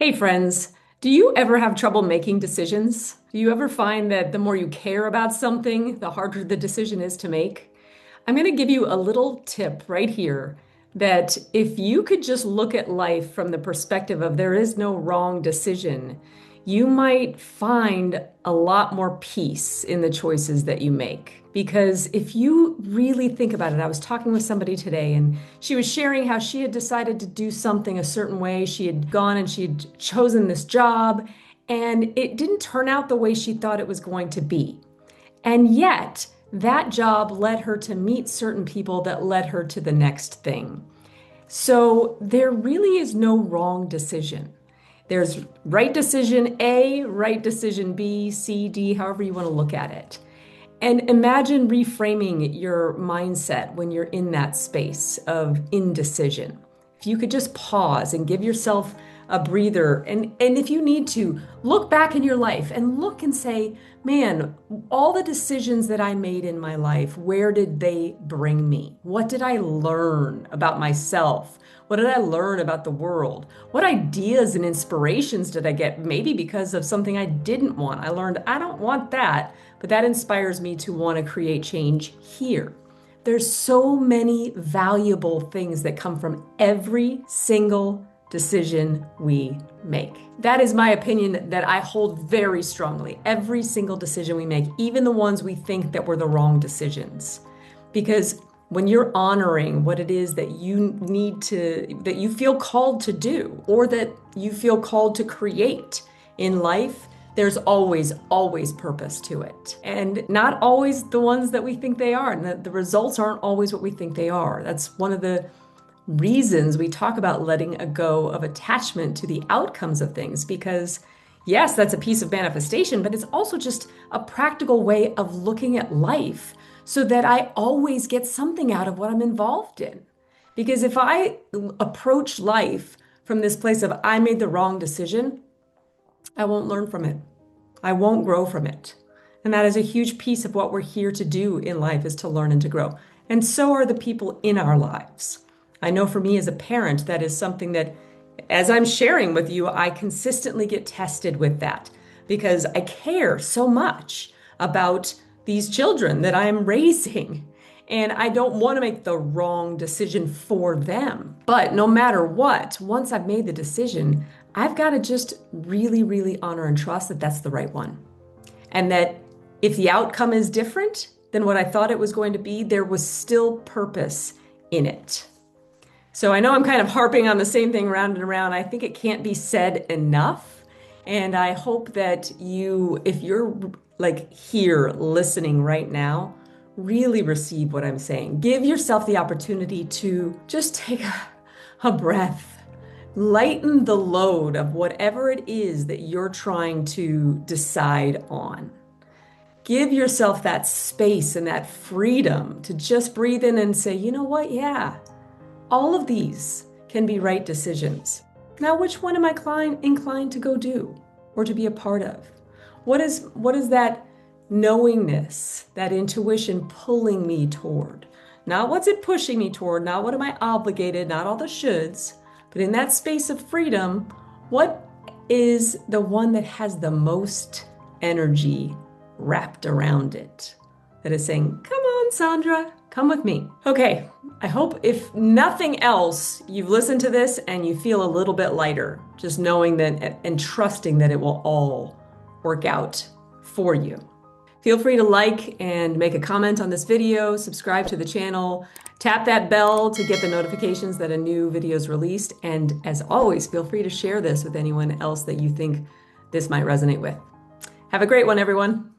Hey friends, do you ever have trouble making decisions? Do you ever find that the more you care about something, the harder the decision is to make? I'm going to give you a little tip right here that if you could just look at life from the perspective of there is no wrong decision, you might find a lot more peace in the choices that you make. Because if you really think about it, I was talking with somebody today and she was sharing how she had decided to do something a certain way. She had gone and she had chosen this job, and it didn't turn out the way she thought it was going to be. And yet, that job led her to meet certain people that led her to the next thing. So there really is no wrong decision. There's right decision A, right decision B, C, D, however you want to look at it. And imagine reframing your mindset when you're in that space of indecision. If you could just pause and give yourself a breather, and if you need to, look back in your life and look and say, man, all the decisions that I made in my life, where did they bring me? What did I learn about myself? What did I learn about the world? What ideas and inspirations did I get? Maybe because of something I didn't want. I learned I don't want that, but that inspires me to want to create change here. There's so many valuable things that come from every single decision we make. That is my opinion that I hold very strongly. Every single decision we make, even the ones we think that were the wrong decisions. Because when you're honoring what it is that that you feel called to do, or that you feel called to create in life, there's always purpose to it. And not always the ones that we think they are. And the results aren't always what we think they are. That's one of the reasons we talk about letting a go of attachment to the outcomes of things, because yes, that's a piece of manifestation, but it's also just a practical way of looking at life so that I always get something out of what I'm involved in. Because if I approach life from this place of I made the wrong decision, I won't learn from it. I won't grow from it. And that is a huge piece of what we're here to do in life, is to learn and to grow. And so are the people in our lives. I know for me as a parent, that is something that, as I'm sharing with you, I consistently get tested with that because I care so much about these children that I'm raising. And I don't want to make the wrong decision for them. But no matter what, once I've made the decision, I've got to just really, really honor and trust that that's the right one. And that if the outcome is different than what I thought it was going to be, there was still purpose in it. So I know I'm kind of harping on the same thing round and around. I think it can't be said enough. And I hope that you, if you're like here listening right now, really receive what I'm saying. Give yourself the opportunity to just take a breath, lighten the load of whatever it is that you're trying to decide on. Give yourself that space and that freedom to just breathe in and say, you know what? Yeah, all of these can be right decisions. Now, which one am I inclined to go do or to be a part of? What is that knowingness, that intuition pulling me toward? Not what's it pushing me toward, not what am I obligated, not all the shoulds, but in that space of freedom, what is the one that has the most energy wrapped around it? That is saying, come on, Sondra, come with me. Okay, I hope if nothing else, you've listened to this and you feel a little bit lighter, just knowing that and trusting that it will all work out for you. Feel free to like and make a comment on this video, subscribe to the channel, tap that bell to get the notifications that a new video is released. And as always, feel free to share this with anyone else that you think this might resonate with. Have a great one, everyone.